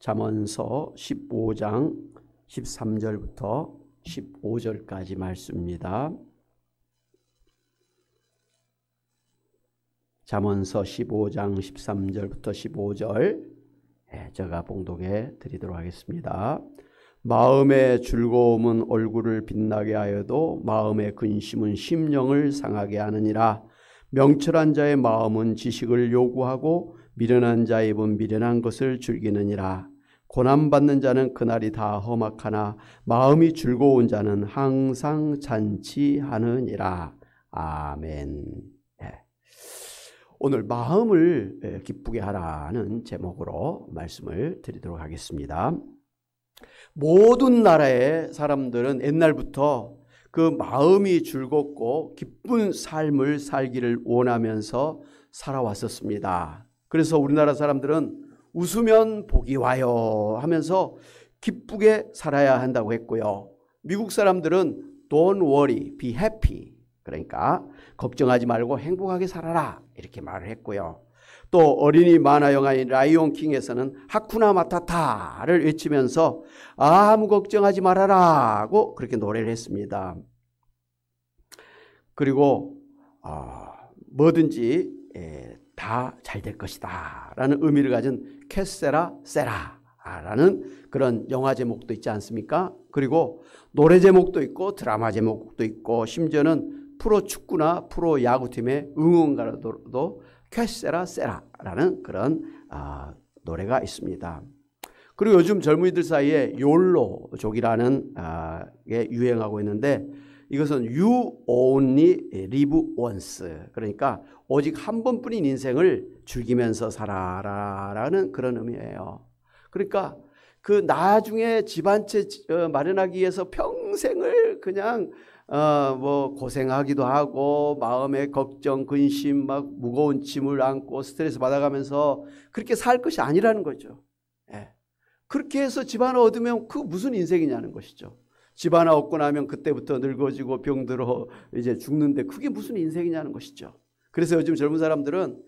잠언서 15장 13절부터 15절까지 말씀입니다. 잠언서 15장 13절부터 15절 제가 봉독해 드리도록 하겠습니다. 마음의 즐거움은 얼굴을 빛나게 하여도 마음의 근심은 심령을 상하게 하느니라. 명철한 자의 마음은 지식을 요구하고 미련한 자의 입은 미련한 것을 즐기느니라. 고난받는 자는 그날이 다 험악하나 마음이 즐거운 자는 항상 잔치하느니라. 아멘. 오늘 마음을 기쁘게 하라는 제목으로 말씀을 드리도록 하겠습니다. 모든 나라의 사람들은 옛날부터 그 마음이 즐겁고 기쁜 삶을 살기를 원하면서 살아왔었습니다. 그래서 우리나라 사람들은 웃으면 복이 와요 하면서 기쁘게 살아야 한다고 했고요. 미국 사람들은 Don't worry, be happy. 그러니까 걱정하지 말고 행복하게 살아라 이렇게 말을 했고요. 또 어린이 만화 영화인 라이온 킹에서는 하쿠나 마타타를 외치면서 아무 걱정하지 말아라고 그렇게 노래를 했습니다. 그리고 뭐든지 다 잘 될 것이다 라는 의미를 가진 캐세라 세라라는 그런 영화 제목도 있지 않습니까? 그리고 노래 제목도 있고 드라마 제목도 있고 심지어는 프로축구나 프로야구팀의 응원가로도 캐세라 세라라는 그런 노래가 있습니다. 그리고 요즘 젊은이들 사이에 욜로족이라는 게 유행하고 있는데 이것은 You only live once. 그러니까 오직 한 번뿐인 인생을 즐기면서 살아라라는 그런 의미예요. 그러니까 그 나중에 집 한 채 마련하기 위해서 평생을 그냥 뭐 고생하기도 하고 마음에 걱정, 근심, 막 무거운 짐을 안고 스트레스 받아가면서 그렇게 살 것이 아니라는 거죠. 그렇게 해서 집 하나 얻으면 그 무슨 인생이냐는 것이죠. 집 하나 얻고 나면 그때부터 늙어지고 병들어 이제 죽는데 그게 무슨 인생이냐는 것이죠. 그래서 요즘 젊은 사람들은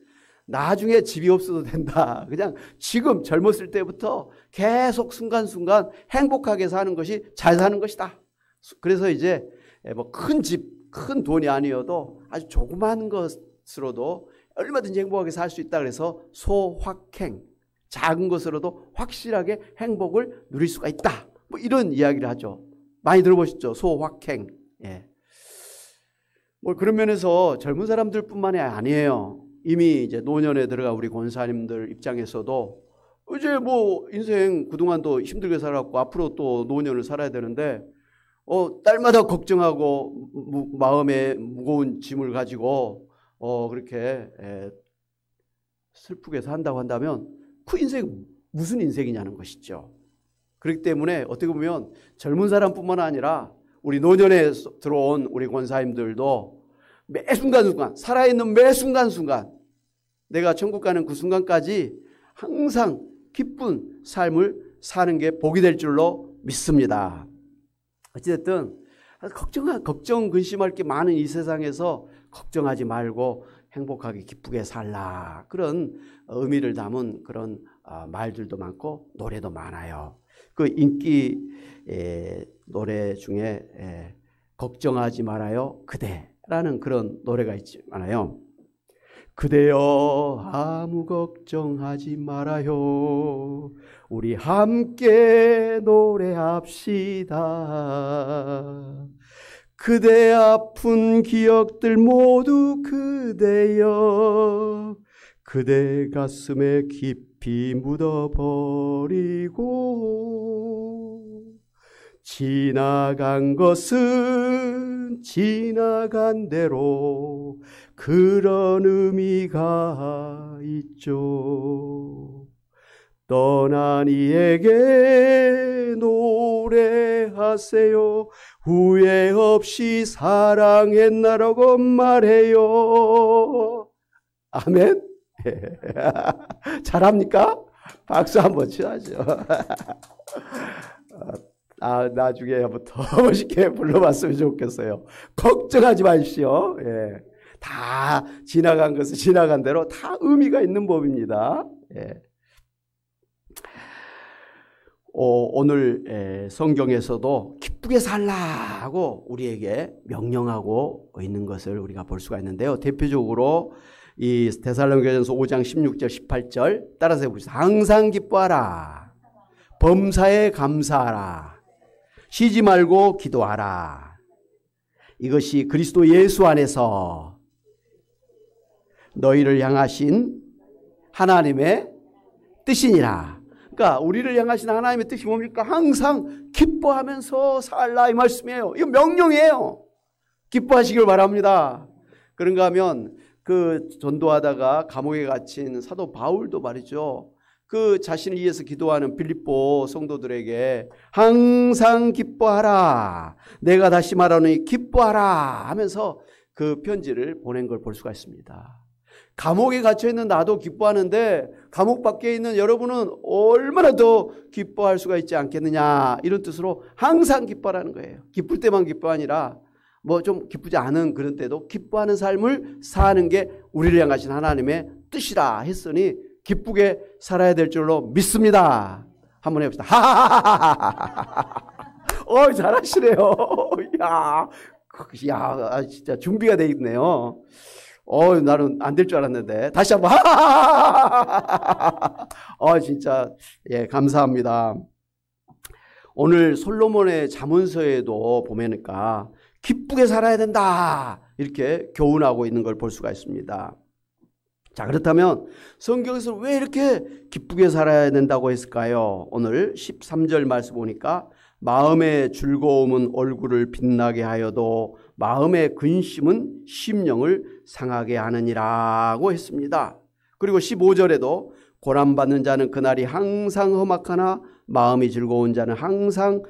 나중에 집이 없어도 된다. 그냥 지금 젊었을 때부터 계속 순간순간 행복하게 사는 것이 잘 사는 것이다. 그래서 이제 뭐 큰 집, 큰 돈이 아니어도 아주 조그만 것으로도 얼마든지 행복하게 살 수 있다. 그래서 소확행, 작은 것으로도 확실하게 행복을 누릴 수가 있다. 뭐 이런 이야기를 하죠. 많이 들어보셨죠? 소확행. 뭐 그런 면에서 젊은 사람들뿐만이 아니에요. 이미 이제 노년에 들어가 우리 권사님들 입장에서도 이제 뭐 인생 그동안도 힘들게 살았고 앞으로 또 노년을 살아야 되는데 딸마다 걱정하고 마음에 무거운 짐을 가지고 그렇게 슬프게 산다고 한다면 그 인생 무슨 인생이냐는 것이죠. 그렇기 때문에 어떻게 보면 젊은 사람뿐만 아니라 우리 노년에 들어온 우리 권사님들도 매 순간순간 살아있는 매 순간순간 내가 천국 가는 그 순간까지 항상 기쁜 삶을 사는 게 복이 될 줄로 믿습니다. 어찌됐든 걱정 근심할 게 많은 이 세상에서 걱정하지 말고 행복하게 기쁘게 살라 그런 의미를 담은 그런 말들도 많고 노래도 많아요. 그 인기 노래 중에 걱정하지 말아요 그대라는 그런 노래가 있잖아요. 그대여 아무 걱정하지 말아요 우리 함께 노래합시다. 그대 아픈 기억들 모두 그대여 그대 가슴에 깊이 묻어버리고 지나간 것은 지나간 대로 그런 의미가 있죠. 떠난 이에게 노래하세요. 후회 없이 사랑했나라고 말해요. 아멘. 잘합니까? 박수 한번 쳐야죠. 나중에 더 멋있게 불러봤으면 좋겠어요. 걱정하지 마십시오. 다 지나간 것은 지나간 대로 다 의미가 있는 법입니다. 오늘 성경에서도 기쁘게 살라고 우리에게 명령하고 있는 것을 우리가 볼 수가 있는데요. 대표적으로 이 데살로니가전서 5장 16절 18절 따라서 해보시죠. 항상 기뻐하라. 범사에 감사하라. 쉬지 말고 기도하라. 이것이 그리스도 예수 안에서 너희를 향하신 하나님의 뜻이니라. 그러니까 우리를 향하신 하나님의 뜻이 뭡니까? 항상 기뻐하면서 살라 이 말씀이에요. 이거 명령이에요. 기뻐하시길 바랍니다. 그런가 하면 그 전도하다가 감옥에 갇힌 사도 바울도 말이죠. 그 자신을 위해서 기도하는 빌립보 성도들에게 항상 기뻐하라. 내가 다시 말하노니 기뻐하라 하면서 그 편지를 보낸 걸 볼 수가 있습니다. 감옥에 갇혀있는 나도 기뻐하는데 감옥 밖에 있는 여러분은 얼마나 더 기뻐할 수가 있지 않겠느냐 이런 뜻으로 항상 기뻐하라는 거예요. 기쁠 때만 기뻐 아니라 뭐 좀 기쁘지 않은 그런 때도 기뻐하는 삶을 사는 게 우리를 향하신 하나님의 뜻이라 했으니 기쁘게 살아야 될 줄로 믿습니다. 한번 해봅시다. 하하하하하하. 잘하시네요. 야, 진짜 준비가 돼 있네요. 나는 안 될 줄 알았는데 다시 한번 진짜 예 감사합니다. 오늘 솔로몬의 잠언서에도 보면니까 기쁘게 살아야 된다 이렇게 교훈하고 있는 걸 볼 수가 있습니다. 자, 그렇다면 성경에서 왜 이렇게 기쁘게 살아야 된다고 했을까요? 오늘 13절 말씀 보니까 마음의 즐거움은 얼굴을 빛나게 하여도 마음의 근심은 심령을 상하게 하느니라고 했습니다. 그리고 15절에도 고난받는 자는 그날이 항상 험악하나 마음이 즐거운 자는 항상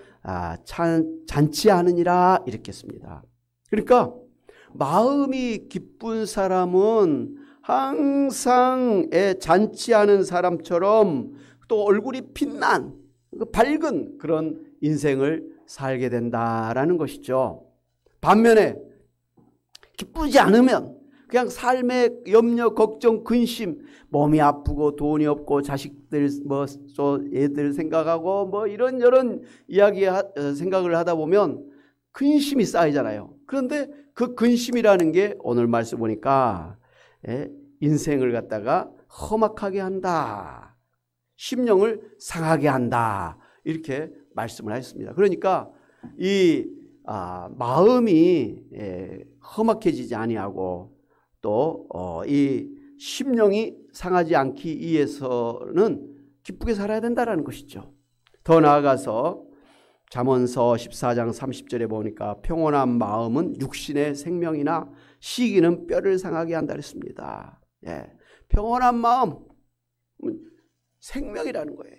잔치하느니라 이렇게 했습니다. 그러니까 마음이 기쁜 사람은 항상 잔치하는 사람처럼 또 얼굴이 빛난 밝은 그런 인생을 살게 된다라는 것이죠. 반면에 기쁘지 않으면 그냥 삶의 염려, 걱정, 근심, 몸이 아프고 돈이 없고 자식들 애들 생각하고 이런저런 생각을 하다 보면 근심이 쌓이잖아요. 그런데 그 근심이라는 게 오늘 말씀 보니까 인생을 갖다가 험악하게 한다. 심령을 상하게 한다. 이렇게 말씀을 하셨습니다. 그러니까 이 마음이 험악해지지 아니하고 또 이 심령이 상하지 않기 위해서는 기쁘게 살아야 된다는 것이죠. 더 나아가서 잠언서 14장 30절에 보니까 평온한 마음은 육신의 생명이나 시기는 뼈를 상하게 한다 그랬습니다. 예, 평온한 마음 생명이라는 거예요.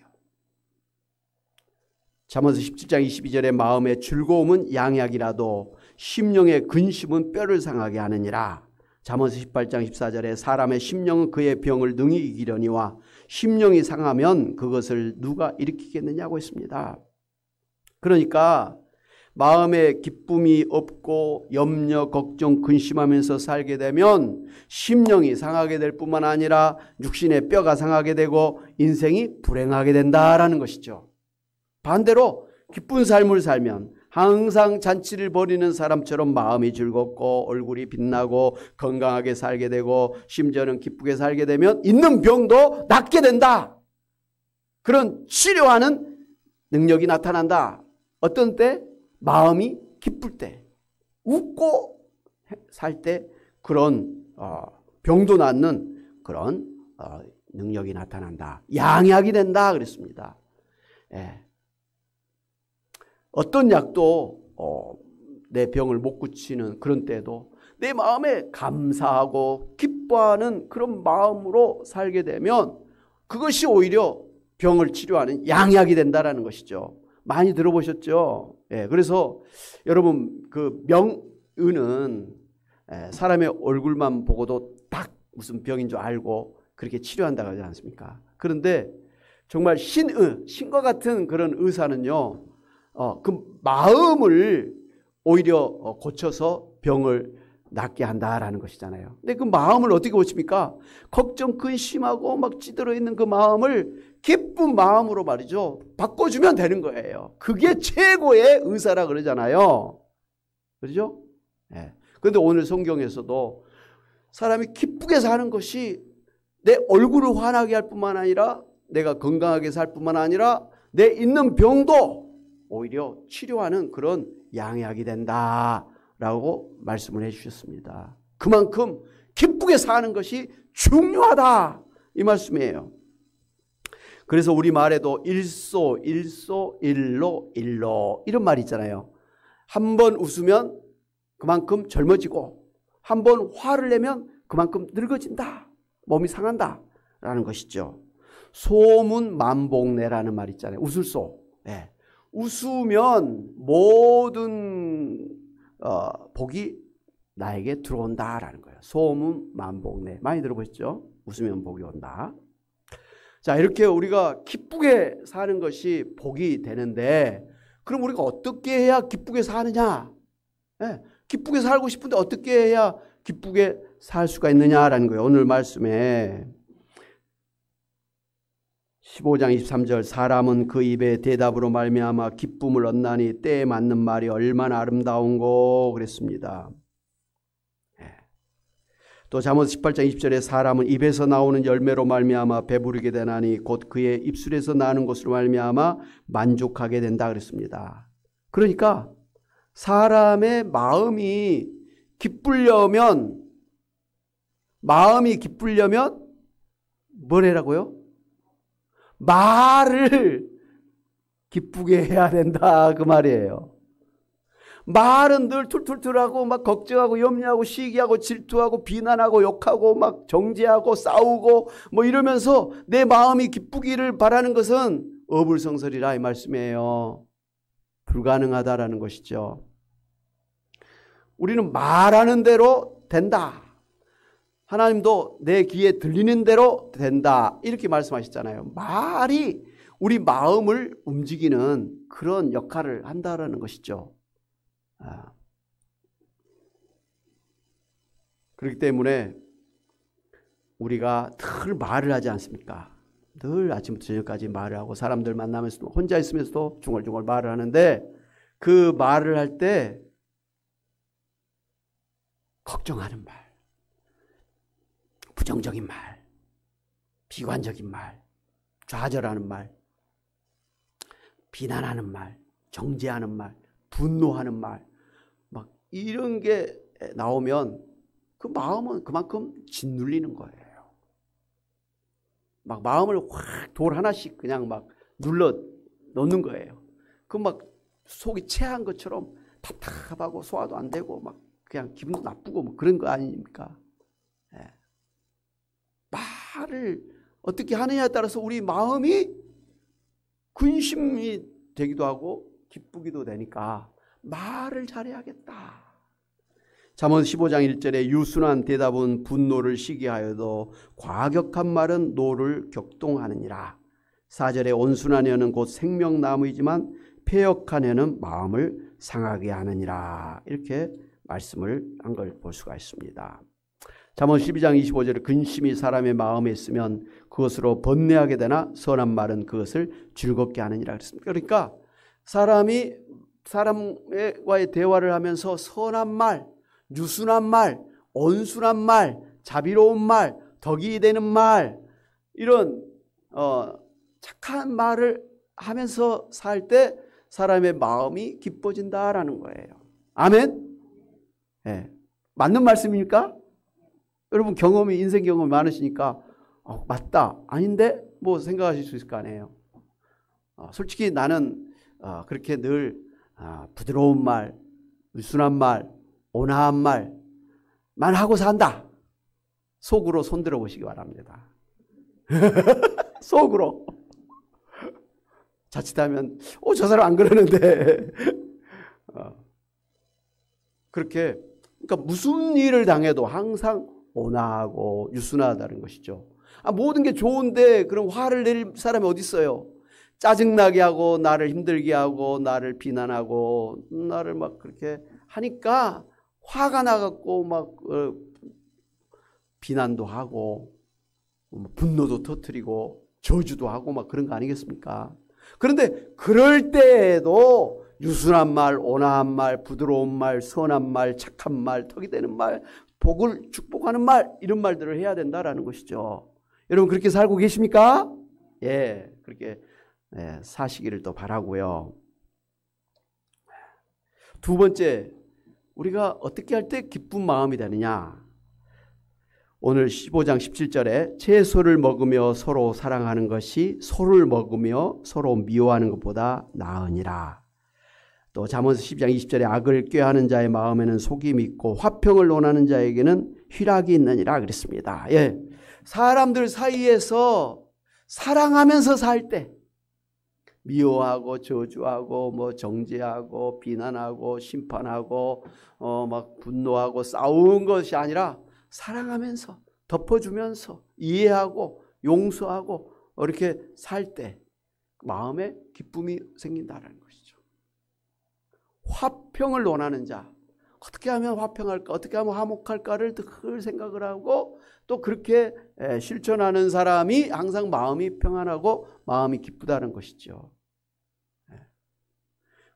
잠언서 17장 22절에 마음의 즐거움은 양약이라도 심령의 근심은 뼈를 상하게 하느니라. 잠언서 18장 14절에 사람의 심령은 그의 병을 능히 이기려니와 심령이 상하면 그것을 누가 일으키겠느냐고 했습니다. 그러니까 마음에 기쁨이 없고 염려, 걱정, 근심하면서 살게 되면 심령이 상하게 될 뿐만 아니라 육신의 뼈가 상하게 되고 인생이 불행하게 된다라는 것이죠. 반대로 기쁜 삶을 살면 항상 잔치를 벌이는 사람처럼 마음이 즐겁고 얼굴이 빛나고 건강하게 살게 되고 심지어는 기쁘게 살게 되면 있는 병도 낫게 된다. 그런 치료하는 능력이 나타난다. 어떤 때? 마음이 기쁠 때, 웃고 살 때 그런 병도 낫는 그런 능력이 나타난다. 양약이 된다 그랬습니다. 예. 어떤 약도 내 병을 못 고치는 그런 때도 내 마음에 감사하고 기뻐하는 그런 마음으로 살게 되면 그것이 오히려 병을 치료하는 양약이 된다는 것이죠. 많이 들어보셨죠? 예, 그래서 여러분 그 명의는 사람의 얼굴만 보고도 딱 무슨 병인 줄 알고 그렇게 치료한다고 하지 않습니까? 그런데 정말 신과 같은 그런 의사는요, 그 마음을 오히려 고쳐서 병을 낫게 한다라는 것이잖아요. 근데 그 마음을 어떻게 고칩니까? 걱정, 근심하고 막 찌들어 있는 그 마음을 기쁜 마음으로 말이죠. 바꿔주면 되는 거예요. 그게 최고의 의사라 그러잖아요. 그렇죠? 네. 그런데 오늘 성경에서도 사람이 기쁘게 사는 것이 내 얼굴을 환하게 할 뿐만 아니라 내가 건강하게 살 뿐만 아니라 내 있는 병도 오히려 치료하는 그런 양약이 된다라고 말씀을 해주셨습니다. 그만큼 기쁘게 사는 것이 중요하다 이 말씀이에요. 그래서 우리 말에도 일소 일로 이런 말이 있잖아요. 한 번 웃으면 그만큼 젊어지고 한 번 화를 내면 그만큼 늙어진다. 몸이 상한다 라는 것이죠. 소문만복내라는 말이 있잖아요. 웃을소. 네. 웃으면 모든 복이 나에게 들어온다라는 거예요. 소문만복내. 많이 들어보셨죠? 웃으면 복이 온다. 자, 이렇게 우리가 기쁘게 사는 것이 복이 되는데 그럼 우리가 어떻게 해야 기쁘게 사느냐? 네. 기쁘게 살고 싶은데 어떻게 해야 기쁘게 살 수가 있느냐라는 거예요. 오늘 말씀에 15장 23절 사람은 그 입의 대답으로 말미암아 기쁨을 얻나니 때에 맞는 말이 얼마나 아름다운고 그랬습니다. 또 잠언 18장 20절에 사람은 입에서 나오는 열매로 말미암아 배부르게 되나니 곧 그의 입술에서 나는 것으로 말미암아 만족하게 된다 그랬습니다. 그러니까 사람의 마음이 기쁘려면 뭐래라고요? 말을 기쁘게 해야 된다 그 말이에요. 말은 늘 툴툴툴하고 막 걱정하고 염려하고 시기하고 질투하고 비난하고 욕하고 막 정죄하고 싸우고 뭐 이러면서 내 마음이 기쁘기를 바라는 것은 어불성설이라 이 말씀이에요. 불가능하다라는 것이죠. 우리는 말하는 대로 된다. 하나님도 내 귀에 들리는 대로 된다. 이렇게 말씀하셨잖아요. 말이 우리 마음을 움직이는 그런 역할을 한다라는 것이죠. 그렇기 때문에 우리가 늘 말을 하지 않습니까? 늘 아침부터 저녁까지 말을 하고 사람들 만나면서도 혼자 있으면서도 중얼중얼 말을 하는데 그 말을 할 때 걱정하는 말, 부정적인 말, 비관적인 말, 좌절하는 말, 비난하는 말, 정죄하는 말, 분노하는 말, 막 이런 게 나오면 그 마음은 그만큼 짓눌리는 거예요. 막 마음을 확 돌 하나씩 그냥 막 눌러 놓는 거예요. 그 막 속이 체한 것처럼 답답하고 소화도 안 되고 막 그냥 기분도 나쁘고 뭐 그런 거 아닙니까? 네. 말을 어떻게 하느냐에 따라서 우리 마음이 근심이 되기도 하고 기쁘기도 되니까 말을 잘해야겠다. 잠언 15장 1절에 유순한 대답은 분노를 시기하여도 과격한 말은 노를 격동하느니라. 4절에 온순한 혀는 곧 생명나무이지만 패역한 혀는 마음을 상하게 하느니라. 이렇게 말씀을 한 걸 볼 수가 있습니다. 잠언 12장 25절에 근심이 사람의 마음에 있으면 그것으로 번뇌하게 되나 선한 말은 그것을 즐겁게 하느니라 그랬습니다. 그러니까 사람이 사람과의 대화를 하면서 선한 말, 유순한 말, 온순한 말, 자비로운 말, 덕이 되는 말 이런 착한 말을 하면서 살 때 사람의 마음이 기뻐진다라는 거예요. 아멘? 네. 맞는 말씀입니까? 여러분 경험이 인생 경험이 많으시니까 맞다 아닌데 뭐 생각하실 수 있을 거 아니에요. 솔직히 나는 그렇게 늘 부드러운 말, 유순한 말, 온화한 말만 하고 산다. 속으로 손들어 보시기 바랍니다. 속으로. 자칫하면 저 사람 안 그러는데 그렇게 그러니까 무슨 일을 당해도 항상 온화하고 유순하다는 것이죠. 모든 게 좋은데 그럼 화를 낼 사람이 어디 있어요? 짜증나게 하고 나를 힘들게 하고 나를 비난하고 나를 막 그렇게 하니까 화가 나갖고 막 비난도 하고 분노도 터뜨리고 저주도 하고 막 그런 거 아니겠습니까? 그런데 그럴 때에도 유순한 말, 온화한 말, 부드러운 말, 선한 말, 착한 말, 덕이 되는 말, 복을 축복하는 말, 이런 말들을 해야 된다라는 것이죠. 여러분 그렇게 살고 계십니까? 예, 그렇게 사시기를 또 바라고요. 두 번째, 우리가 어떻게 할 때 기쁜 마음이 되느냐? 오늘 15장 17절에 채소를 먹으며 서로 사랑하는 것이 소를 먹으며 서로 미워하는 것보다 나으니라. 또 잠언서 10장 20절에 악을 꾀하는 자의 마음에는 속임이 있고 화평을 논하는 자에게는 희락이 있느니라 그랬습니다. 예, 사람들 사이에서 사랑하면서 살 때 미워하고 저주하고 뭐 정죄하고 비난하고 심판하고 막 분노하고 싸운 것이 아니라 사랑하면서 덮어주면서 이해하고 용서하고 이렇게 살 때 마음에 기쁨이 생긴다는 것이죠. 화평을 논하는 자, 어떻게 하면 화평할까, 어떻게 하면 화목할까를 늘 생각을 하고 또 그렇게 실천하는 사람이 항상 마음이 평안하고 마음이 기쁘다는 것이죠.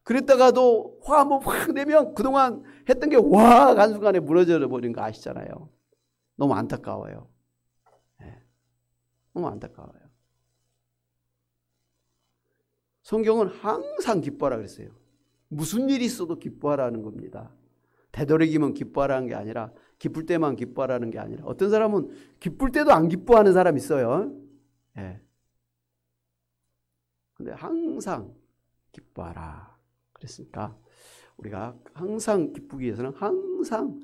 그랬다가도 화 한번 확 내면 그동안 했던 게 확 한순간에 무너져 버린 거 아시잖아요. 너무 안타까워요. 너무 안타까워요. 성경은 항상 기뻐하라 그랬어요. 무슨 일이 있어도 기뻐하라는 겁니다. 되도록이면 기뻐하라는 게 아니라 기쁠 때만 기뻐하라는 게 아니라 어떤 사람은 기쁠 때도 안 기뻐하는 사람이 있어요. 근데 항상 기뻐하라 그랬으니까 우리가 항상 기쁘기 위해서는 항상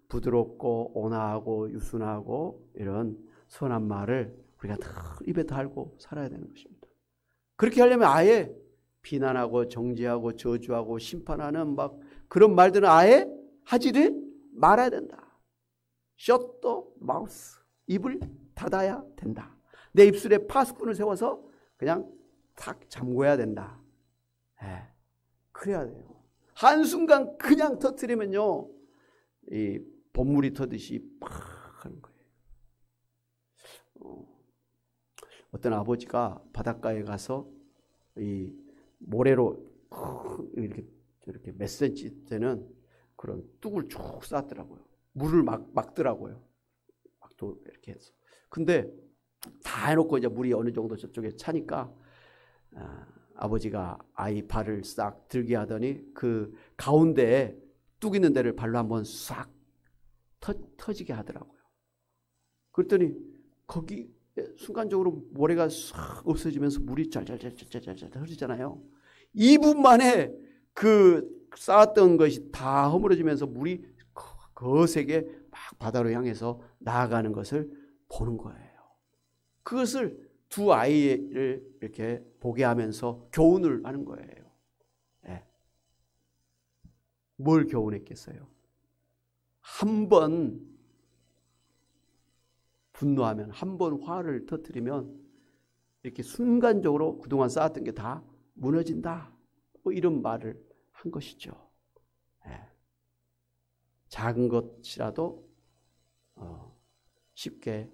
부드럽고 온화하고 유순하고 이런 선한 말을 우리가 늘 입에 달고 살아야 되는 것입니다. 그렇게 하려면 아예 비난하고 정죄하고 저주하고 심판하는 막 그런 말들은 아예 하지를 말아야 된다. Shut the mouth. 입을 닫아야 된다. 내 입술에 파수꾼을 세워서 그냥 탁 잠궈야 된다. 그래야 돼요. 한순간 그냥 터뜨리면요, 이 봇물이 터듯이 팍 하는 거예요. 어떤 아버지가 바닷가에 가서 이 모래로 이렇게 몇 센치 되는 그런 뚝을 쭉 쌓았더라고요. 물을 막더라고요. 막 또 이렇게 해서. 근데 다 해놓고 이제 물이 어느 정도 저쪽에 차니까 아버지가 아이 발을 싹 들게 하더니 그 가운데에 뚝 있는 데를 발로 한번 싹 터지게 하더라고요. 그랬더니 거기 순간적으로 모래가 싹 없어지면서 물이 짤짤짤짤짤 흐르잖아요. 2분 만에 그 쌓았던 것이 다 허물어지면서 물이 거세게 막 바다로 향해서 나아가는 것을 보는 거예요. 그것을 두 아이를 이렇게 보게 하면서 교훈을 하는 거예요. 뭘 교훈했겠어요? 한 번 분노하면, 한 번 화를 터뜨리면 이렇게 순간적으로 그동안 쌓았던 게 다 무너진다. 뭐 이런 말을 한 것이죠. 작은 것이라도 쉽게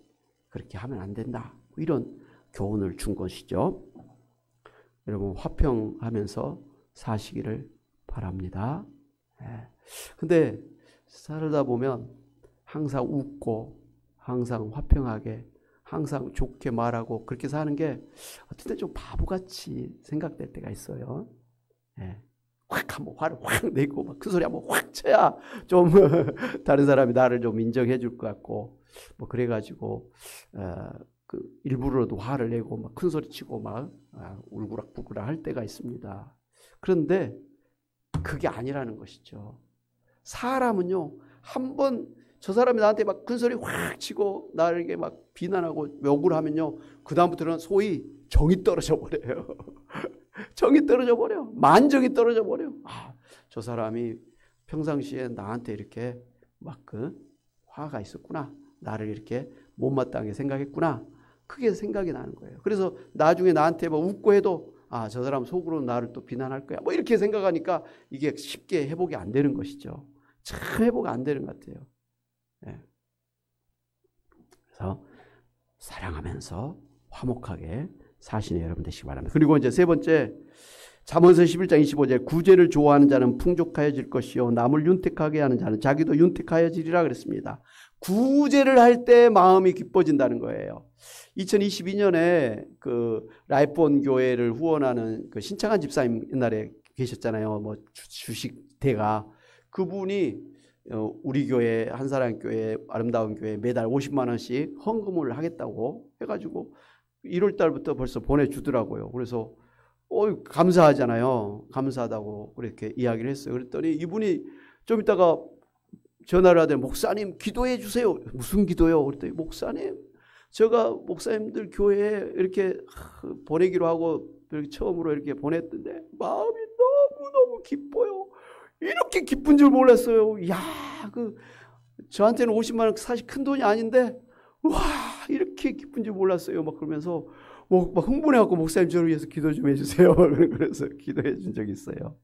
그렇게 하면 안 된다. 뭐 이런 교훈을 준 것이죠. 여러분 화평하면서 사시기를 바랍니다. 근데 살다 보면 항상 웃고 항상 화평하게 항상 좋게 말하고 그렇게 사는 게 어떨 때 좀 바보같이 생각될 때가 있어요. 확 한번 화를 확 내고 막 그 소리 한번 확 쳐야 좀 다른 사람이 나를 좀 인정해 줄 것 같고 뭐 그래가지고 그 일부러도 화를 내고 막 큰 소리 치고 막 울그락불그락 할 때가 있습니다. 그런데 그게 아니라는 것이죠. 사람은요, 한번 저 사람이 나한테 막 큰 소리 확 치고 나에게 막 비난하고 욕을 하면요, 그 다음부터는 소위 정이 떨어져 버려요. 정이 떨어져 버려. 만정이 떨어져 버려. 저 사람이 평상시에 나한테 이렇게 막 그 화가 있었구나. 나를 이렇게 못마땅하게 생각했구나. 그게 생각이 나는 거예요. 그래서 나중에 나한테 뭐 웃고 해도 저 사람 속으로 나를 또 비난할 거야. 뭐 이렇게 생각하니까 이게 쉽게 회복이 안 되는 것이죠. 참 회복 안 되는 것 같아요. 예. 그래서 사랑하면서 화목하게 사시는 여러분 되시기 바랍니다. 그리고 이제 세 번째, 잠언서 11장 25절, 구제를 좋아하는 자는 풍족하여질 것이요 남을 윤택하게 하는 자는 자기도 윤택하여지리라 그랬습니다. 구제를 할 때 마음이 기뻐진다는 거예요. 2022년에 그 라이프온 교회를 후원하는 그 신창한 집사님 옛날에 계셨잖아요. 뭐 주식대가. 그분이 우리 교회, 한사랑 교회, 아름다운 교회 매달 50만 원씩 헌금을 하겠다고 해가지고 1월 달부터 벌써 보내주더라고요. 그래서 감사하잖아요. 감사하다고 그렇게 이야기를 했어요. 그랬더니 이분이 좀 이따가 전화를 하더니 목사님 기도해 주세요. 무슨 기도요? 그랬더니 목사님 제가 목사님들 교회에 이렇게 보내기로 하고 처음으로 이렇게 보냈던데 마음이 너무너무 기뻐요. 이렇게 기쁜 줄 몰랐어요. 이야, 저한테는 50만 원 사실 큰 돈이 아닌데 와 이렇게 기쁜 줄 몰랐어요. 막 그러면서 막 흥분해갖고 목사님 저를 위해서 기도 좀 해주세요. 그래서 기도해 준 적이 있어요.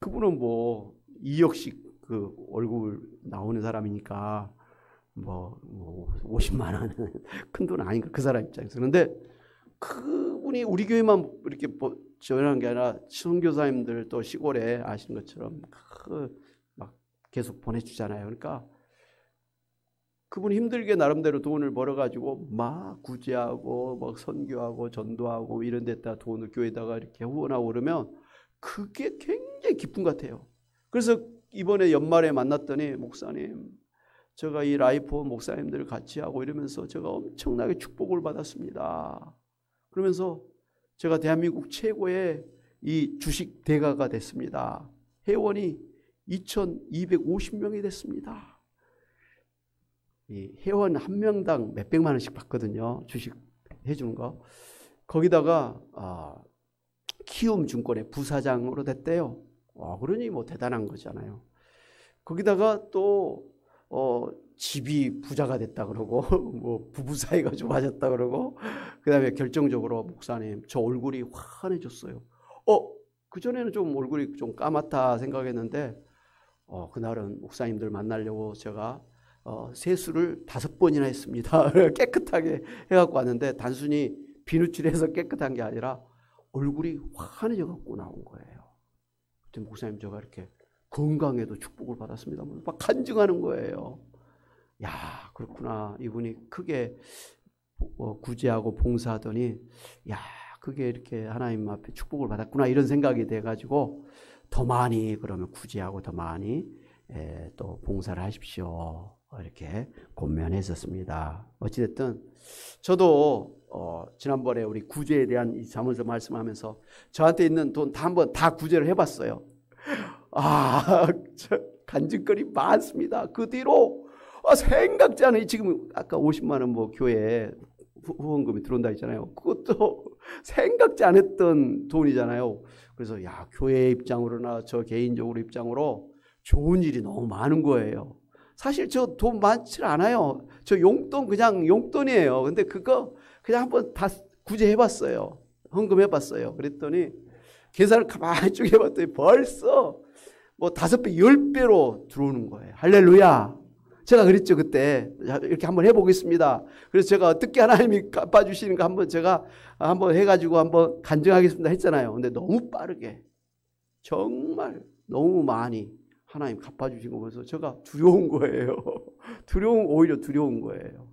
그분은 뭐 2억씩 그 월급 나오는 사람이니까 뭐 50만 원은 큰 돈 아닌가 그 사람 입장에서. 그런데 그분이 우리 교회만 이렇게 지원한 게 아니라 선교사님들 또 시골에 아시는 것처럼 막 계속 보내주잖아요. 그러니까 그분이 힘들게 나름대로 돈을 벌어가지고 막 구제하고 막 선교하고 전도하고 이런 데다 돈을 교회에다가 이렇게 후원하고 그러면 그게 굉장히 기쁜 것 같아요. 그래서 이번에 연말에 만났더니 목사님 제가 이 라이프 목사님들 같이 하고 이러면서 제가 엄청나게 축복을 받았습니다. 그러면서 제가 대한민국 최고의 이 주식 대가가 됐습니다. 회원이 2,250명이 됐습니다. 이 회원 한 명당 몇백만 원씩 받거든요. 주식 해주는 거. 거기다가 키움증권의 부사장으로 됐대요. 그러니 뭐 대단한 거잖아요. 거기다가 또 집이 부자가 됐다 그러고 뭐 부부 사이가 좋아졌다 그러고 그다음에 결정적으로 목사님 저 얼굴이 환해졌어요. 그전에는 좀 얼굴이 좀 까맣다 생각했는데 그날은 목사님들 만나려고 제가 세수를 5번이나 했습니다. 깨끗하게 해갖고 왔는데 단순히 비누칠해서 깨끗한 게 아니라 얼굴이 환해져 갖고 나온 거예요. 그때 목사님 제가 이렇게 건강에도 축복을 받았습니다. 막 간증하는 거예요. 야 그렇구나. 이분이 크게 구제하고 봉사하더니 야 그게 이렇게 하나님 앞에 축복을 받았구나 이런 생각이 돼가지고 더 많이 그러면 구제하고 더 많이 또 봉사를 하십시오. 이렇게 권면했었습니다. 어찌됐든 저도 지난번에 우리 구제에 대한 이 잠언서 말씀하면서 저한테 있는 돈 다 한번 다 구제를 해봤어요. 간증거리 많습니다. 그 뒤로 생각지 않은 지금 아까 50만 원 뭐 교회에 후원금이 들어온다 했잖아요. 그것도 생각지 않았던 돈이잖아요. 그래서 교회 입장으로나 저 개인적으로 입장으로 좋은 일이 너무 많은 거예요. 사실 저 돈 많지 않아요. 저 용돈 그냥 용돈이에요. 근데 그거 그냥 한번 다 구제해봤어요. 헌금해봤어요. 그랬더니 계산을 가만히 쭉 해봤더니 벌써 뭐 5배, 10배로 들어오는 거예요. 할렐루야. 제가 그랬죠, 그때. 이렇게 한번 해보겠습니다. 그래서 제가 어떻게 하나님이 갚아주시는가 한번 제가 한번 해가지고 한번 간증하겠습니다 했잖아요. 근데 너무 빠르게, 정말 너무 많이 하나님 갚아주신 거 보면서 제가 두려운 거예요. 오히려 두려운 거예요.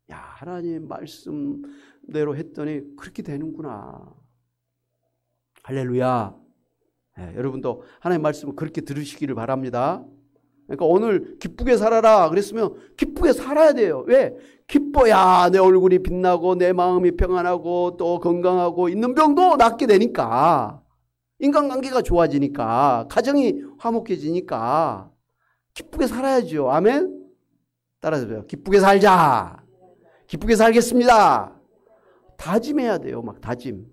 하나님 말씀대로 했더니 그렇게 되는구나. 할렐루야. 여러분도 하나님 말씀을 그렇게 들으시기를 바랍니다. 그러니까 오늘 기쁘게 살아라 그랬으면 기쁘게 살아야 돼요. 왜? 기뻐야 내 얼굴이 빛나고 내 마음이 평안하고 또 건강하고 있는 병도 낫게 되니까, 인간관계가 좋아지니까, 가정이 화목해지니까 기쁘게 살아야죠. 아멘? 따라서 기쁘게 살자. 기쁘게 살겠습니다. 다짐해야 돼요. 막 다짐.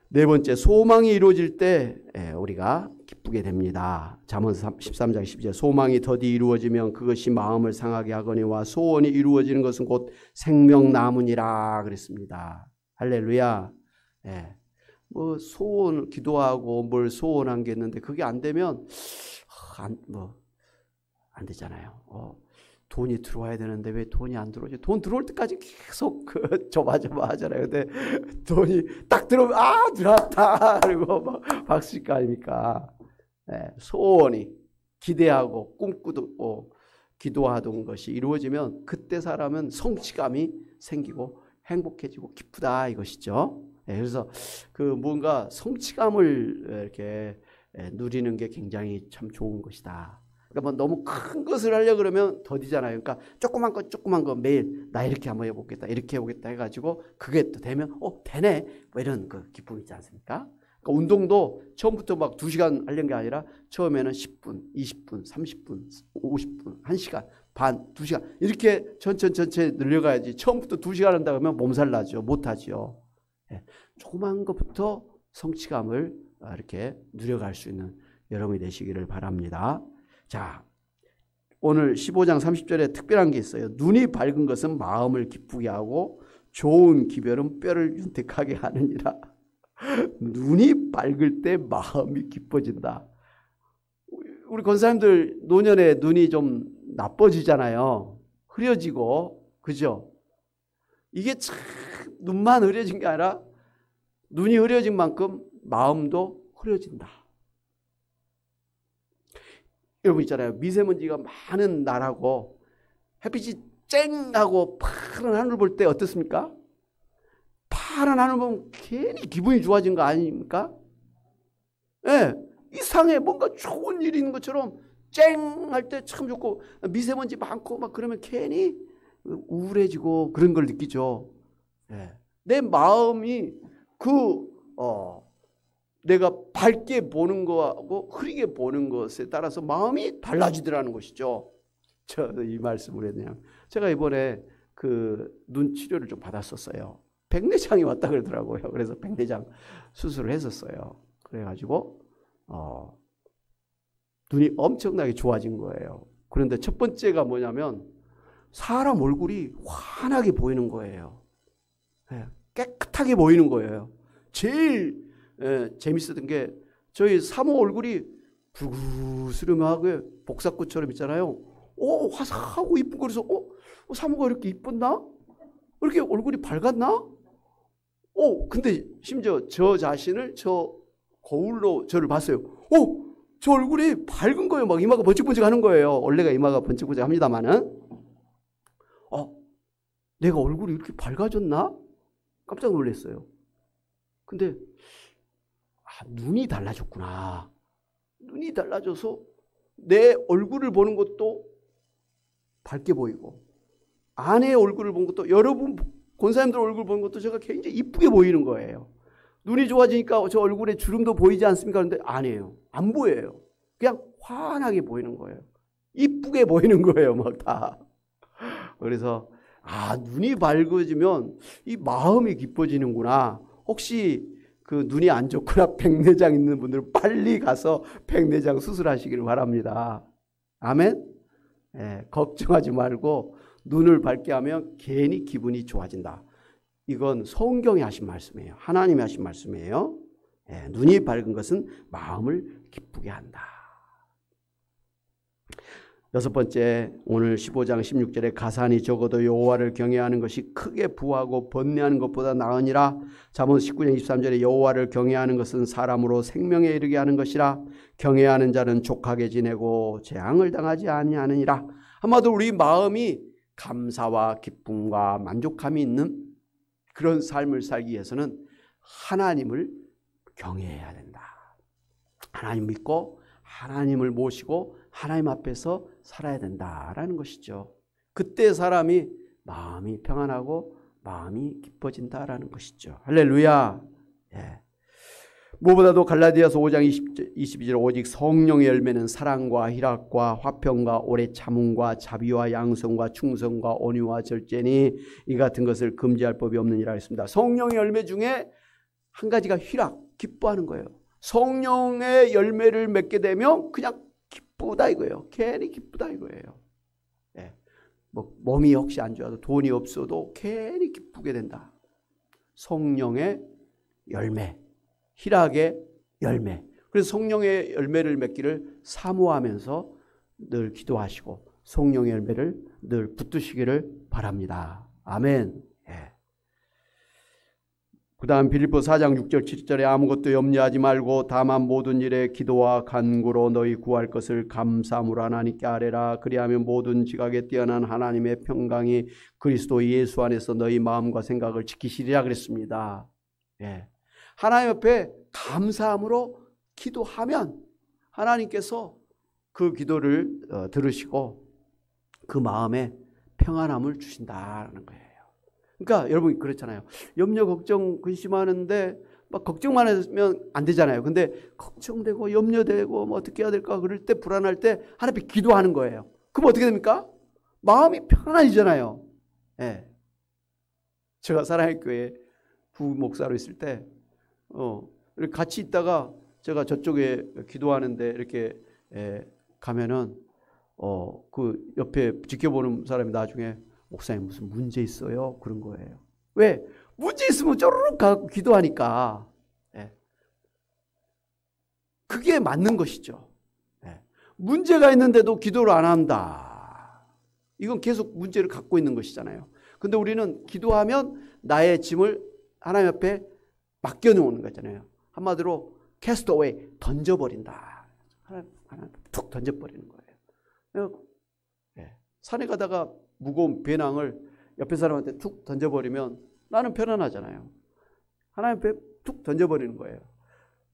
네 번째, 소망이 이루어질 때 우리가 기쁘게 됩니다. 잠언서 13장 12절, 소망이 더디 이루어지면 그것이 마음을 상하게 하거니와 소원이 이루어지는 것은 곧 생명나무니라 그랬습니다. 할렐루야. 뭐 소원 기도하고 뭘 소원한 게 있는데 그게 안 되면 안 되잖아요. 돈이 들어와야 되는데 왜 돈이 안 들어오지? 돈 들어올 때까지 계속 조마조마하잖아요. 근데 돈이 딱 들어오면 들어왔다 그리고 막 박수칠 거 아닙니까? 네, 소원이 기대하고 꿈꾸고 기도하던 것이 이루어지면 그때 사람은 성취감이 생기고 행복해지고 기쁘다 이것이죠. 네, 그래서 뭔가 성취감을 이렇게 누리는 게 굉장히 참 좋은 것이다. 그러니까 뭐 너무 큰 것을 하려고 그러면 더디잖아요. 그러니까 조그만 거 매일 나 이렇게 한번 해보겠다, 이렇게 해보겠다 해가지고 그게 또 되면 되네 뭐 이런 그 기쁨이 있지 않습니까? 그러니까 운동도 처음부터 막 2시간 하려는 게 아니라 처음에는 10분, 20분, 30분, 50분, 1시간 반, 2시간 이렇게 천천히 늘려가야지. 처음부터 2시간 한다 그러면 몸살 나죠. 못하죠. 네. 조그만 것부터 성취감을 이렇게 누려갈 수 있는 여러분이 되시기를 바랍니다. 자, 오늘 15장 30절에 특별한 게 있어요. 눈이 밝은 것은 마음을 기쁘게 하고 좋은 기별은 뼈를 윤택하게 하느니라. 눈이 밝을 때 마음이 기뻐진다. 우리 권사님들 노년에 눈이 좀 나빠지잖아요. 흐려지고, 그죠? 이게 참 눈만 흐려진 게 아니라 눈이 흐려진 만큼 마음도 흐려진다. 여러분 있잖아요. 미세먼지가 많은 날하고 햇빛이 쨍하고 파란 하늘 볼 때 어떻습니까? 파란 하늘 보면 괜히 기분이 좋아진 거 아닙니까? 예, 이상해. 뭔가 좋은 일이 있는 것처럼 쨍할 때 참 좋고 미세먼지 많고 막 그러면 괜히 우울해지고 그런 걸 느끼죠. 예. 내 마음이 내가 밝게 보는 거하고 흐리게 보는 것에 따라서 마음이 달라지더라는 것이죠. 이 말씀을 그냥 제가 이번에 눈 치료를 좀 받았었어요. 백내장이 왔다 그러더라고요. 그래서 백내장 수술을 했었어요. 그래가지고 눈이 엄청나게 좋아진 거예요. 그런데 첫 번째가 뭐냐면 사람 얼굴이 환하게 보이는 거예요. 깨끗하게 보이는 거예요. 제일 재밌었던 게 저희 사모 얼굴이 붉으스름하게 복사꽃처럼 있잖아요. 화사하고 이쁜 거. 그래서 사모가 이렇게 이뻤나? 이렇게 얼굴이 밝았나? 근데 심지어 저 자신을 저 거울로 저를 봤어요. 저 얼굴이 밝은 거예요. 막 이마가 번쩍번쩍 하는 거예요. 원래가 이마가 번쩍번쩍 합니다만은. 내가 얼굴이 이렇게 밝아졌나? 깜짝 놀랐어요. 근데 눈이 달라졌구나. 눈이 달라져서 내 얼굴을 보는 것도 밝게 보이고 아내의 얼굴을 보는 것도 여러분 권사님들 얼굴 보는 것도 제가 굉장히 이쁘게 보이는 거예요. 눈이 좋아지니까 저 얼굴에 주름도 보이지 않습니까? 그런데 아니에요. 안 보여요. 그냥 환하게 보이는 거예요. 이쁘게 보이는 거예요. 막 다. 그래서 눈이 밝아지면 이 마음이 기뻐지는구나. 혹시 눈이 안 좋거나 백내장 있는 분들은 빨리 가서 백내장 수술하시기를 바랍니다. 아멘? 걱정하지 말고 눈을 밝게 하면 괜히 기분이 좋아진다. 이건 성경이 하신 말씀이에요. 하나님이 하신 말씀이에요. 눈이 밝은 것은 마음을 기쁘게 한다. 여섯 번째, 오늘 15장 16절에 가산이 적어도 여호와를 경외하는 것이 크게 부하고 번뇌하는 것보다 나으니라. 잠언 19장 23절에 여호와를 경외하는 것은 사람으로 생명에 이르게 하는 것이라. 경외하는 자는 족하게 지내고 재앙을 당하지 아니하느니라. 한마디로 우리 마음이 감사와 기쁨과 만족함이 있는 그런 삶을 살기 위해서는 하나님을 경외해야 된다. 하나님 믿고 하나님을 모시고 하나님 앞에서 살아야 된다라는 것이죠. 그때 사람이 마음이 평안하고 마음이 기뻐진다라는 것이죠. 할렐루야. 무엇보다도 갈라디아서 5장 22절 오직 성령의 열매는 사랑과 희락과 화평과 오래 참음과 자비와 양성과 충성과 온유와 절제니 이 같은 것을 금지할 법이 없느니라 했습니다. 성령의 열매 중에 한 가지가 희락, 기뻐하는 거예요. 성령의 열매를 맺게 되면 그냥 기쁘다 이거예요. 괜히 기쁘다 이거예요. 몸이 혹시 안 좋아도 돈이 없어도 괜히 기쁘게 된다. 성령의 열매. 희락의 열매. 그래서 성령의 열매를 맺기를 사모하면서 늘 기도하시고 성령의 열매를 늘 붙드시기를 바랍니다. 아멘. 예. 그 다음 빌립보 4장 6절 7절에 아무것도 염려하지 말고 다만 모든 일에 기도와 간구로 너희 구할 것을 감사함으로 하나님께 아뢰라. 그리하면 모든 지각에 뛰어난 하나님의 평강이 그리스도 예수 안에서 너희 마음과 생각을 지키시리라 그랬습니다. 예. 하나님 옆에 감사함으로 기도하면 하나님께서 그 기도를 들으시고 그 마음에 평안함을 주신다는 거예요. 그러니까 여러분 그렇잖아요. 염려, 걱정, 근심하는데 막 걱정만 하면 안 되잖아요. 근데 걱정되고 염려되고 뭐 어떻게 해야 될까 그럴 때 불안할 때 하나님 앞에 기도하는 거예요. 그럼 어떻게 됩니까? 마음이 편안해지잖아요. 예. 제가 사랑의 교회 부목사로 있을 때 이렇게 같이 있다가 제가 저쪽에 기도하는데 이렇게 가면은 그 옆에 지켜보는 사람이 나중에 목사님 무슨 문제 있어요? 그런 거예요. 왜? 문제 있으면 쪼르륵 가고 기도하니까. 예. 그게 맞는 것이죠. 예. 문제가 있는데도 기도를 안 한다. 이건 계속 문제를 갖고 있는 것이잖아요. 근데 우리는 기도하면 나의 짐을 하나님 앞에 맡겨놓는 거잖아요. 한마디로 cast away, 던져버린다. 하나님 툭 던져버리는 거예요. 예. 산에 가다가 무거운 배낭을 옆에 사람한테 툭 던져버리면 나는 편안하잖아요. 하나님 앞에 툭 던져버리는 거예요.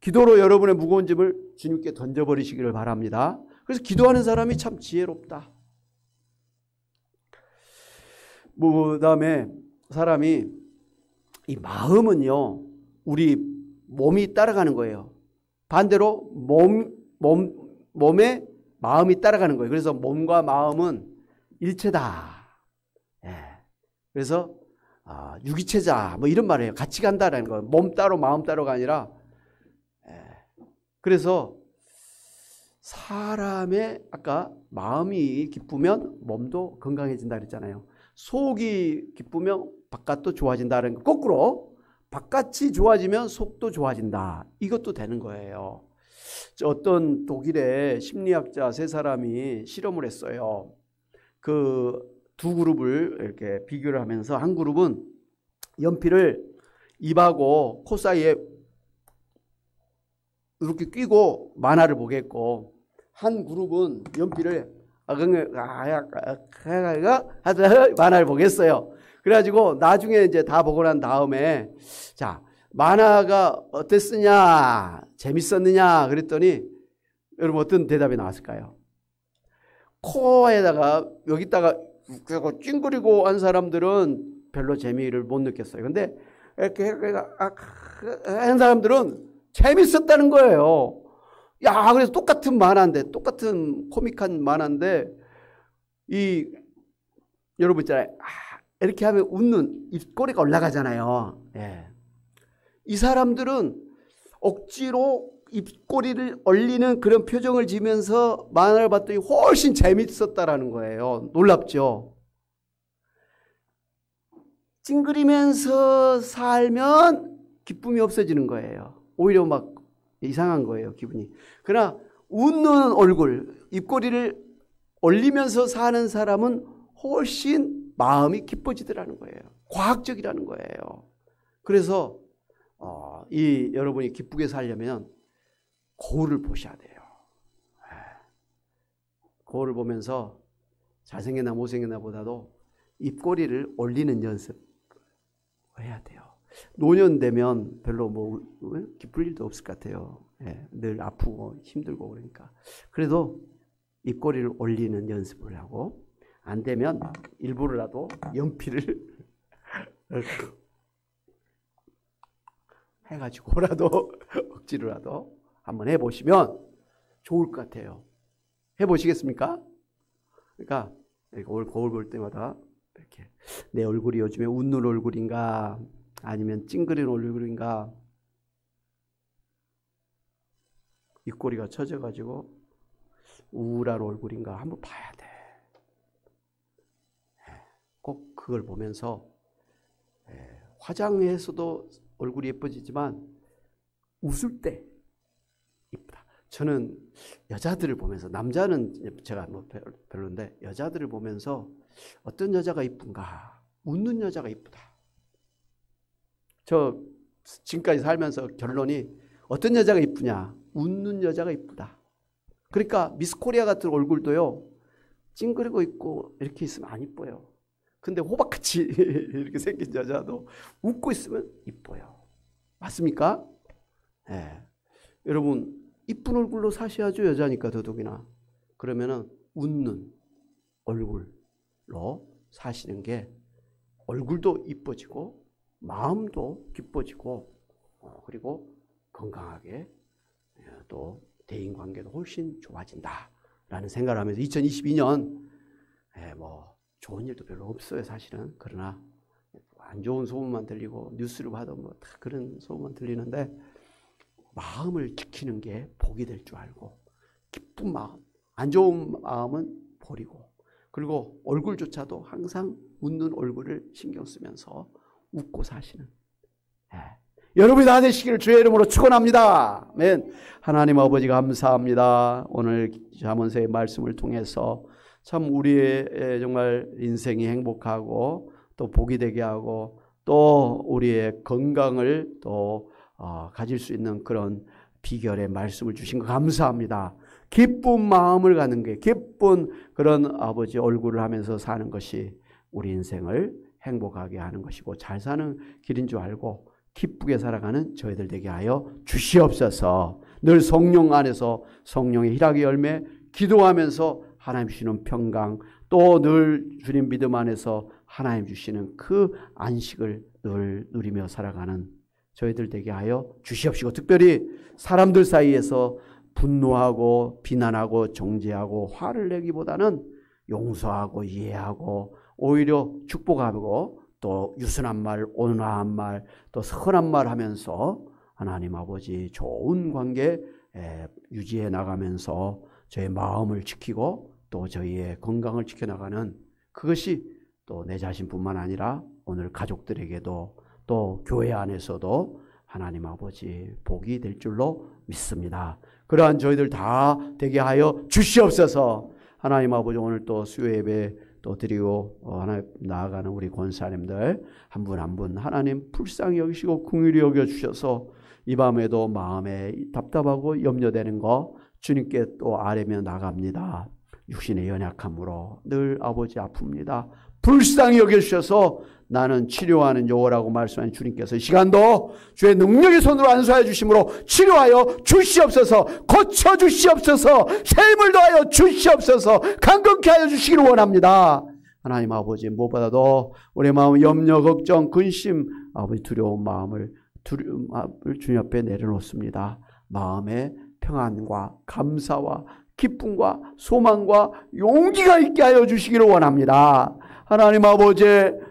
기도로 여러분의 무거운 짐을 주님께 던져버리시기를 바랍니다. 그래서 기도하는 사람이 참 지혜롭다. 그 다음에 사람이 이 마음은요 우리 몸이 따라가는 거예요. 반대로 몸에 마음이 따라가는 거예요. 그래서 몸과 마음은 일체다. 예. 그래서 유기체자 뭐 이런 말이에요. 같이 간다라는 거예요. 몸 따로 마음 따로가 아니라. 예. 그래서 사람의 아까 마음이 기쁘면 몸도 건강해진다 그랬잖아요. 속이 기쁘면 바깥도 좋아진다는 거. 거꾸로 바깥이 좋아지면 속도 좋아진다. 이것도 되는 거예요. 어떤 독일의 심리학자 세 사람이 실험을 했어요. 그 두 그룹을 이렇게 비교를 하면서 한 그룹은 연필을 입하고 코 사이에 이렇게 끼고 만화를 보겠고 한 그룹은 연필을 만화를 보겠어요. 그래가지고 나중에 이제 다 보고 난 다음에 자 만화가 어땠느냐 재밌었느냐 그랬더니 여러분 어떤 대답이 나왔을까요? 코에다가 여기다가 찡그리고 한 사람들은 별로 재미를 못 느꼈어요. 근데 이렇게 한 사람들은 재밌었다는 거예요. 야, 그래서 똑같은 만화인데, 똑같은 코믹한 만화인데, 여러분 있잖아요. 이렇게 하면 웃는 입꼬리가 올라가잖아요. 예. 이 사람들은 억지로 입꼬리를 얼리는 그런 표정을 지으면서 만화를 봤더니 훨씬 재밌었다라는 거예요. 놀랍죠? 찡그리면서 살면 기쁨이 없어지는 거예요. 오히려 막 이상한 거예요, 기분이. 그러나 웃는 얼굴, 입꼬리를 올리면서 사는 사람은 훨씬 마음이 기뻐지더라는 거예요. 과학적이라는 거예요. 그래서 여러분이 기쁘게 살려면 거울을 보셔야 돼요. 거울을 보면서 잘생겼나 못생겼나 보다도 입꼬리를 올리는 연습 해야 돼요. 노년 되면 별로 뭐 기쁠 일도 없을 것 같아요. 예, 늘 아프고 힘들고 그러니까. 그래도 입꼬리를 올리는 연습을 하고 안 되면 일부러라도 연필을 해가지고라도 억지로라도 한번 해보시면 좋을 것 같아요. 해보시겠습니까? 그러니까 거울 볼 때마다 이렇게 내 얼굴이 요즘에 웃는 얼굴인가 아니면 찡그리는 얼굴인가 입꼬리가 처져가지고 우울한 얼굴인가 한번 봐야 돼. 꼭 그걸 보면서 화장해서도 얼굴이 예뻐지지만 웃을 때 이쁘다. 저는 여자들을 보면서, 남자는 제가 뭐 별론데 여자들을 보면서 어떤 여자가 이쁜가? 웃는 여자가 이쁘다. 저 지금까지 살면서 결론이 어떤 여자가 이쁘냐? 웃는 여자가 이쁘다. 그러니까 미스 코리아 같은 얼굴도요, 찡그리고 있고 이렇게 있으면 안 이뻐요. 근데 호박같이 이렇게 생긴 여자도 웃고 있으면 이뻐요. 맞습니까? 네. 여러분, 이쁜 얼굴로 사셔야죠. 여자니까 더더욱이나. 그러면은 웃는 얼굴로 사시는 게 얼굴도 이뻐지고 마음도 기뻐지고 그리고 건강하게 또 대인관계도 훨씬 좋아진다라는 생각을 하면서 2022년 뭐 좋은 일도 별로 없어요, 사실은. 그러나 안 좋은 소문만 들리고 뉴스를 봐도 뭐 다 그런 소문만 들리는데 마음을 지키는 게 복이 될 줄 알고, 기쁜 마음, 안 좋은 마음은 버리고, 그리고 얼굴조차도 항상 웃는 얼굴을 신경 쓰면서 웃고 사시는 여러분이 다 되시기를 주의 이름으로 축원합니다. 아멘. 하나님 아버지 감사합니다. 오늘 잠언서의 말씀을 통해서 참 우리의 정말 인생이 행복하고 또 복이 되게 하고 또 우리의 건강을 또 가질 수 있는 그런 비결의 말씀을 주신 거 감사합니다. 기쁜 마음을 갖는 게, 기쁜 그런 아버지 얼굴을 하면서 사는 것이 우리 인생을 행복하게 하는 것이고 잘 사는 길인 줄 알고 기쁘게 살아가는 저희들 되게 하여 주시옵소서. 늘 성령 안에서 성령의 희락의 열매, 기도하면서 하나님 주시는 평강, 또 늘 주님 믿음 안에서 하나님 주시는 그 안식을 늘 누리며 살아가는 저희들 되게 하여 주시옵시고, 특별히 사람들 사이에서 분노하고 비난하고 정죄하고 화를 내기보다는 용서하고 이해하고 오히려 축복하고 또 유순한 말, 온화한 말, 또 선한 말 하면서 하나님 아버지 좋은 관계 유지해 나가면서 저의 마음을 지키고 또 저희의 건강을 지켜나가는, 그것이 또 내 자신뿐만 아니라 오늘 가족들에게도 또 교회 안에서도 하나님 아버지 복이 될 줄로 믿습니다. 그러한 저희들 다 되게 하여 주시옵소서. 하나님 아버지, 오늘 또 수요 예배 또 드리고 하나님 나아가는 우리 권사님들 한 분 한 분 하나님 불쌍히 여기시고 긍휼히 여겨주셔서 이 밤에도 마음에 답답하고 염려되는 거 주님께 또 아뢰며 나갑니다. 육신의 연약함으로 늘 아버지 아픕니다. 불쌍히 여겨주셔서 나는 치료하는 여호라고 말씀하신 주님께서 이 시간도 주의 능력의 손으로 안수하여 주심으로 치료하여 주시옵소서. 고쳐주시옵소서. 새 힘을 더하여 주시옵소서. 강건케 하여 주시기를 원합니다. 하나님 아버지, 무엇보다도 우리의 마음 염려, 걱정, 근심, 아버지 두려운 마음을 주님 앞에 내려놓습니다. 마음의 평안과 감사와 기쁨과 소망과 용기가 있게 하여 주시기를 원합니다. 하나님 아버지,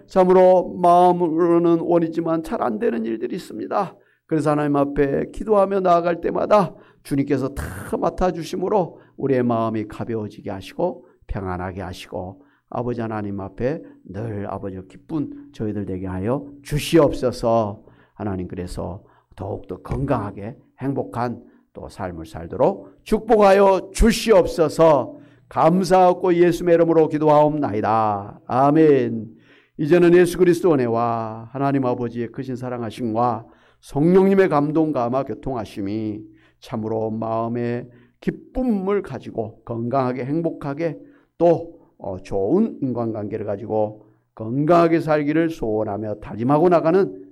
참으로 마음으로는 원이지만 잘 안 되는 일들이 있습니다. 그래서 하나님 앞에 기도하며 나아갈 때마다 주님께서 다 맡아주심으로 우리의 마음이 가벼워지게 하시고 평안하게 하시고 아버지 하나님 앞에 늘 아버지 기쁜 저희들 되게 하여 주시옵소서. 하나님, 그래서 더욱더 건강하게 행복한 또 삶을 살도록 축복하여 주시옵소서. 감사하고 예수의 이름으로 기도하옵나이다. 아멘. 이제는 예수 그리스도 은혜와 하나님 아버지의 크신 사랑하심과 성령님의 감동 감화 교통하심이 참으로 마음의 기쁨을 가지고 건강하게 행복하게 또 좋은 인간관계를 가지고 건강하게 살기를 소원하며 다짐하고 나가는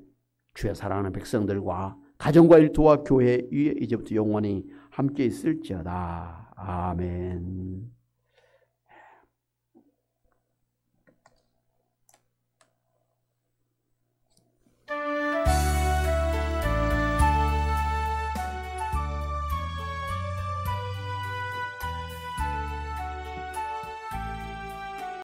주의 사랑하는 백성들과 가정과 일터와 교회 위에 이제부터 영원히 함께 있을지어다. 아멘.